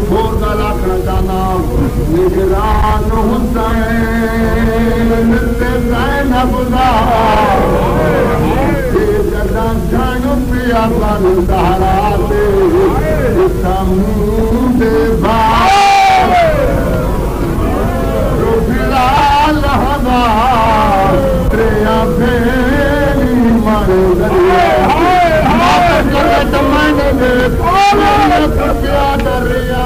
چھوڑ گل آخنا چاہنا نگران حسین تے زینب دا جداں جان پیا بن سہارا دے سمندے بار جو بلال ہوا تریا پھیلی مر دریا پیا دریا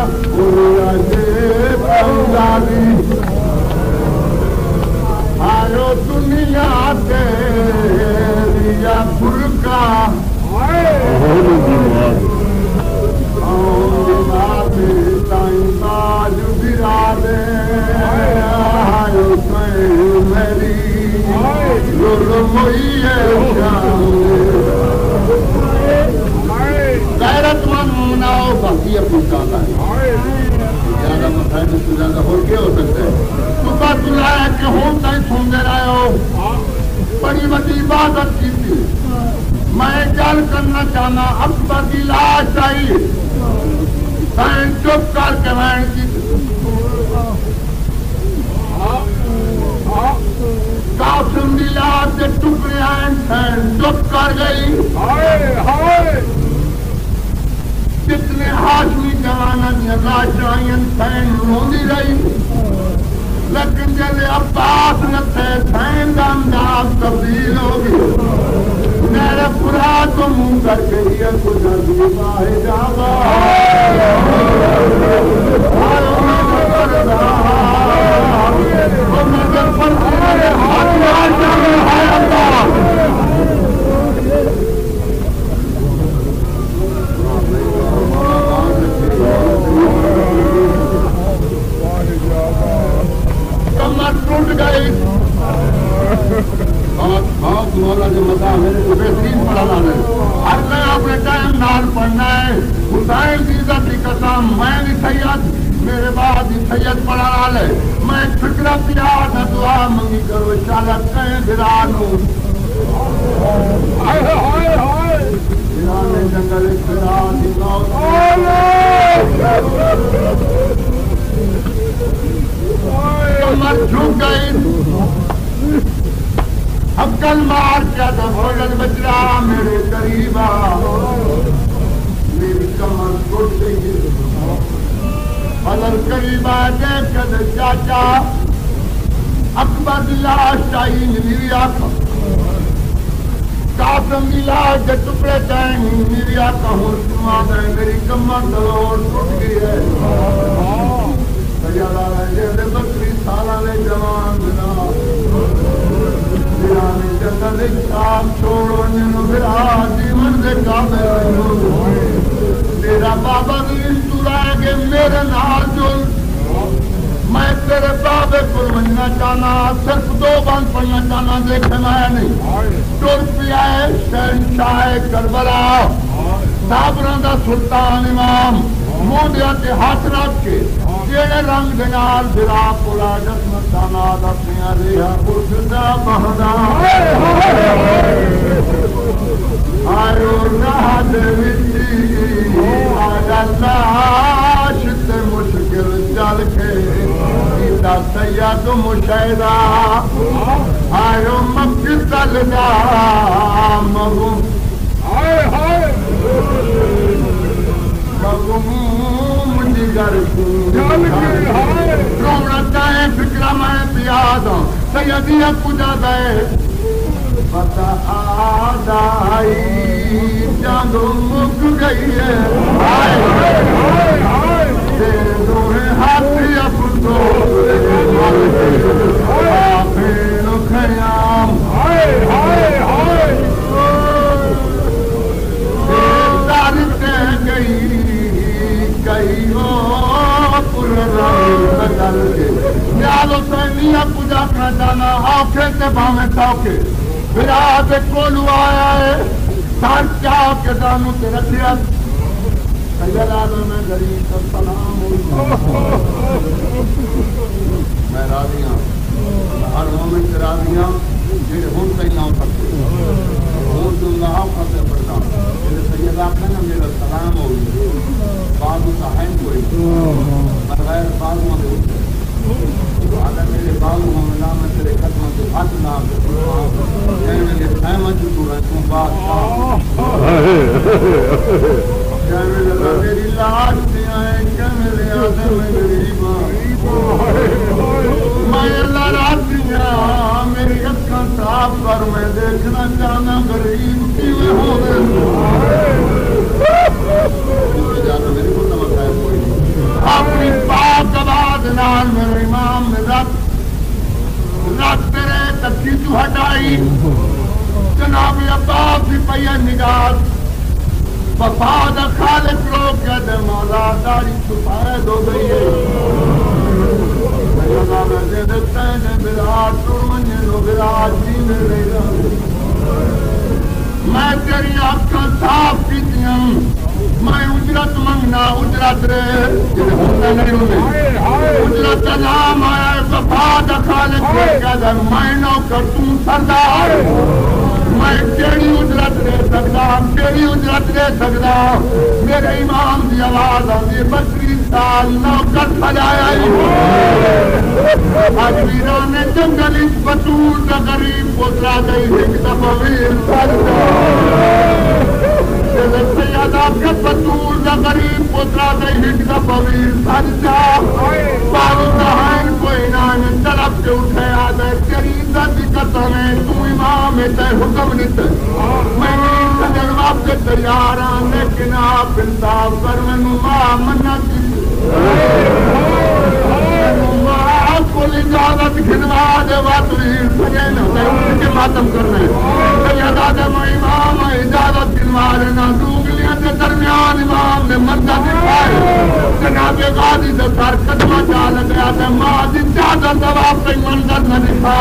آرو دنیا تیریا فرقہ تائیں باج برا دے آرو میری روئی غیرت مند مناؤ باقی اپنی چاہتا ہے زیادہ مسائل سے زیادہ ہو کیا ہو سکتا ہے صبح سنایا کہ ہوں تھی سن دے رہے ہو بڑی بڑی عبادت کی تھی میں گل کرنا چاہنا اکبر کی لاش آئی سائن چپ کر کے میں کی قاسم کی لاش کے ٹکڑے آئے سائن چپ کر گئی کتنے ہاشمی جوانا دیا لاشاں آئیں سائن روندی رہی لیکن جب عباس نتھے سائن دا انداز تبدیل ہو گئی میرے پورا تو منہ کر کے یہ کچھ عزیز آئے جاگا کمر ٹوٹ گئی مولا جو مزہ میرے کو بہترین پڑھانا ہے ہر میں اپنے ٹائم نال پڑھنا ہے حسین کی عزت کی قسم میں بھی سید میرے بعد ہی سید پڑھا لے میں فکرہ پیار نہ دعا منگی کرو انشاءاللہ کہیں برانو برانے جنگل بران دی موت کمر جھک گئی حقل مار کیا تو بھوجن بچرا میرے قریب میری کمر ٹوٹ گئی بدل قریب دیکھ کے چاچا اکبر کی لاش آئی میری آنکھ قاسم کی لاش کے ٹکڑے جائیں میری آنکھ ہوں سما دیں میری کمر دلوڑ ٹوٹ گئی ہے سیادہ رہے 32 سالہ نے جوان بنا جنہاں جنگل شام چھوڑو جنہوں برا جیون دے کامل تیرا بابا دین تو رہے گے میرے نال جل میں تیرے بابے کو مننا چاہنا صرف 2 بند پڑھنا چاہنا دیکھے میں نہیں ٹر پیا ہے شہنشاہ کربلا صابران دا سلطان امام موڈیا کے ہاتھ رکھ کے جیڑے رنگ دنال برا پولا جسم ساناد اپنی رہا پرسدہ مہدہ آئیو راہ دے وچی آجا لاش تے مشکل چل کے ایتا سید مشاہدہ آئیو مکی تلدہ مغم مغموم جگر رونا چاہے فکرہ میں پیادا سیدیہ کجا دے پتہ آدائی جانگ مک گئی ہے تیرے دوہے ہاتھی اپنو آفین خیام گئی بدل کے نیالو سینیہ پوجا کرنا جانا آنکھیں سے بھامیں تاکے براد کولو آیا ہے سار کیا کے دانو تے رکھیا سید آدم میں غریب السلام میں راضیاں ہر مومن سے راضیاں جنہیں ہون سے ہی نہ ہو سکتے ہون اللہ فتح پڑھنا میرے سید آقا نا میرا سلام ہو بعض صاحب کوئی بغیر بعضوں میں اگر میرے بالوں میں نام تیرے قدموں سے ہاتھ نہ کہنے کے سہمت تو ہے تم بادشاہ میری لاج دیا ہے کہ میرے آدم غریباں میں اللہ رات دیا میری اکھاں صاف کر میں دیکھنا چاہنا غریب کیویں ہونے میری کو نمک ہے کوئی اپنی پاک آواز نال میرے امام نے رات تیرے تکی تو ہٹائی جناب عباس کی پیا نگاہ وفاد خالق لوگ کہتے مولا داری سفید ہو گئی ہے جناب دے دیتے ہیں براج ترمنی لو براج جی میں نہیں رہا میں تیری آنکھاں صاف کی دیا میں اجرت منگنا اجرت رے اجرت نام آیا وفاد خالق لوگ کہتے ہیں میں نوکر تم سردار میں تیری اجرت دے سکتا تیری اجرت دے سکتا میرے امام دی آواز آتی 32 سال نوکر سجایا آج ویران جنگل اس بطول کا غریب پوترا گئی ایک دفعہ ویر سجدہ سیادہ کا بطول کا غریب پوترا گئی ایک دفعہ ویر سجدہ بارو دہائن کوئی نام طرف سے اٹھے آدھے تیری عزت کی قسم ہے تو امام ہے تے حکم نیتے میں نہیں سجن آپ کے تیار ہاں لیکن آپ انصاف کر میں ماں منہ کی ماں کو اجازت گھنوا دے بات ویر سجن ہوتے ان کے ماتم کرنے سیدہ دے میں امام اجازت گھنوا دینا دوگلیاں کے درمیان امام نے مردہ دکھائے جناب غازی سے سر قدمہ چال گیا تھا ماں دی چادر دواب پہ منظر نہ دکھا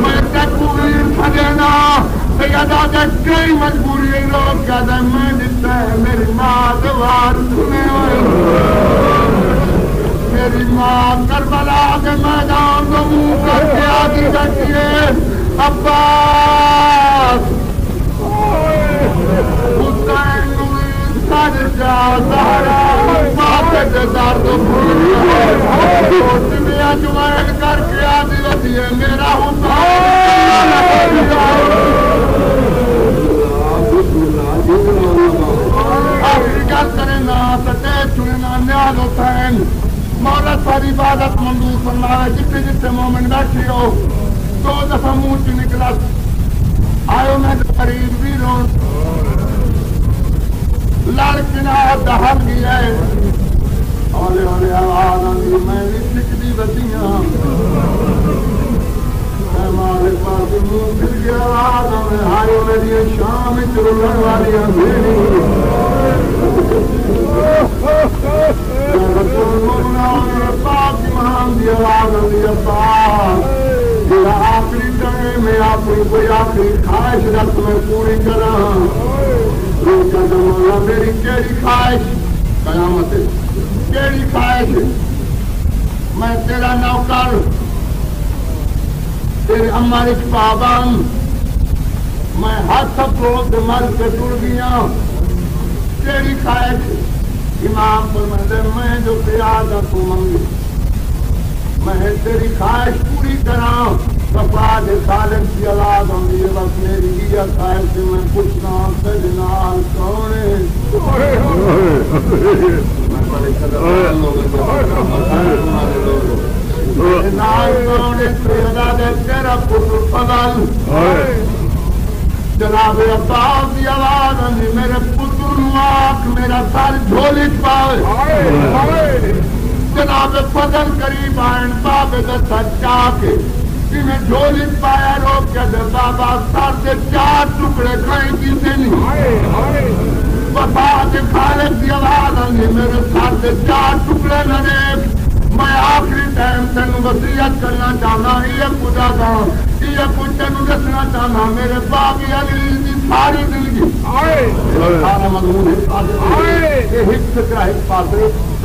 میں تکو ویر سجنا سیدہ دے کئی مجبوری لوگ کہتے ہیں میں دیتا ہے میری ماں دوار سنے ہوئے میری ماں کربلا کے میدان کو منہ کر کے آگی جاتی ہے عباس حسین سج جا سہرا پاپے کے درد بھول جمعین کر کے آدھی رہتی ہے میرا آخری گل کریں گا سچے چننا نیاز حسین مولا ساری عبادت منظور فرمائے جتنے جتنے مومن بیٹھی ہو 2 دفعہ منہ چ نکلا آئے میں قریب بھی رون لڑکنا دہل گیا ہے ہولے ہولے آواز آئی میں بھی سکھدی بچیاں مالک پاس منہ پھر گیا آواز آئے ہائے میری شام چلن والی بھیڑی پاک امام دی آواز آئی عباس میرا آخری ٹائم میں اپنی کوئی آخری خواہش رکھ میں پوری کراں میری کیڑی خواہش قیامت کیڑی خواہش میں تیرا نوکر تیرے امرک پابند میں ہاتھ روز مر کے ٹر گیا کیڑی خواہش امام فرماتے میں جو پیاد تو منگی میں تیری خواہش پوری کراں وفاد خالق کی اولاد ہوں یہ بس میری یہ خواہش سے میں پوچھنا سجنال کون ہے میں بڑے قدر لوگوں نال کون ہے تیرا پتر فضل جناب عباس کی آواز آئی میرے پتر نواک میرا سر جھولی پاوے جناب فضل قریب آئین بابے دے سچا کے میں جھولی پایا روک کے دے بابا سر سے 4 ٹکڑے کھائیں کیسے نہیں وفاد خالق کی آواز آئی میرے سر سے 4 ٹکڑے نہ دیکھ میں آخری ٹائم تین وصیت کرنا چاہنا یہ خدا کا یہ کچھ تین دسنا چاہنا میرے باقی علی کی ساری زندگی سارا مضمون ایک فکرہ ایک پاس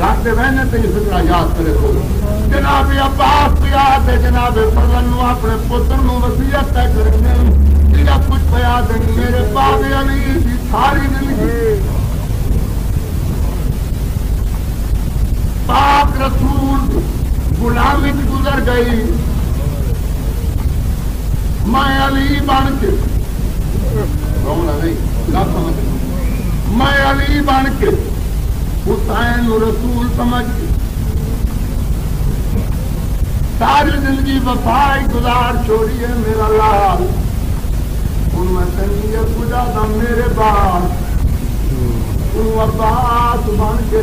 رکھتے رہنے سے یہ فکرہ یاد کرے تو جناب عباس کی یاد ہے جناب فضل نو اپنے پتر نو وصیت طے کرنے یا کچھ پیا دن میرے باغ علی کی ساری زندگی پاک رسول غلامی گزر گئی میں علی بن کے میں علی بن کے حسین رسول سمجھ کے ساری زندگی وفائی گزار چھوڑی ہے میرا لال ان میں تنیت گزا تھا میرے باپ ان عباس بن کے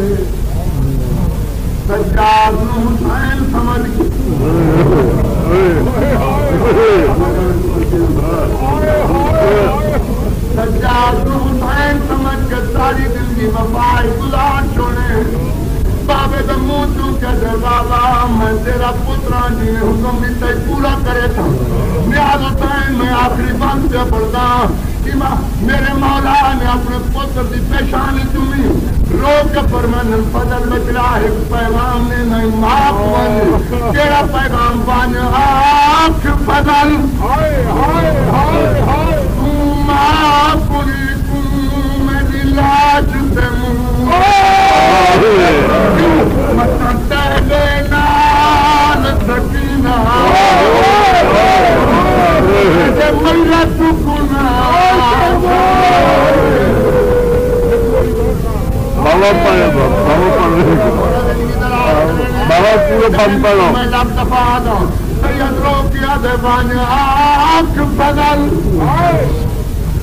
سجاد حسین سمجھ کے سجاد حسین سمجھ کے ساری زندگی وفائی گزار چھوڑے بابے کا منہ تو کہتے بابا میں تیرا پترا جی نے حکم دیتا پورا کرے تھا نیاز حسین میں آخری بند سے پڑھتا میرے مولا نے اپنے پتر کی پیشانی چومی رو کے فرمایا فضل بچلا ایک پیغام نے نہیں معاف بن تیرا پیغام بن آنکھ فضل معاف کری میری لاش سے سکینہ بابا پورے بند پڑھو میں لب دفاع دوں سید رو کیا دے بانی آنکھ بدل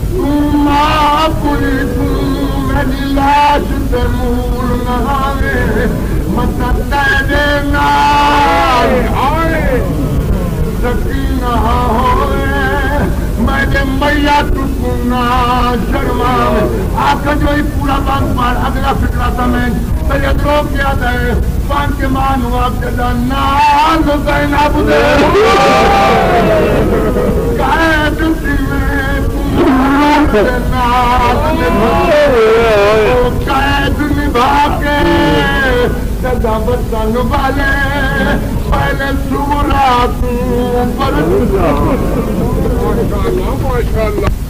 تم آپ کری تم میری لاش سے مول نہ آوے مطلب تیرے نال سکینہ ہوئے میں نے میا تکنا شرما آخر جو ہی پورا بند مار اگلا فکرہ تھا میں سید رو کیا دے پان کے مان ہوا جدا ناز زینب دے قید سی میں ناز قید نبھا کے جدا بچہ نبالے پہلے سورا تو پر ماشاءاللہ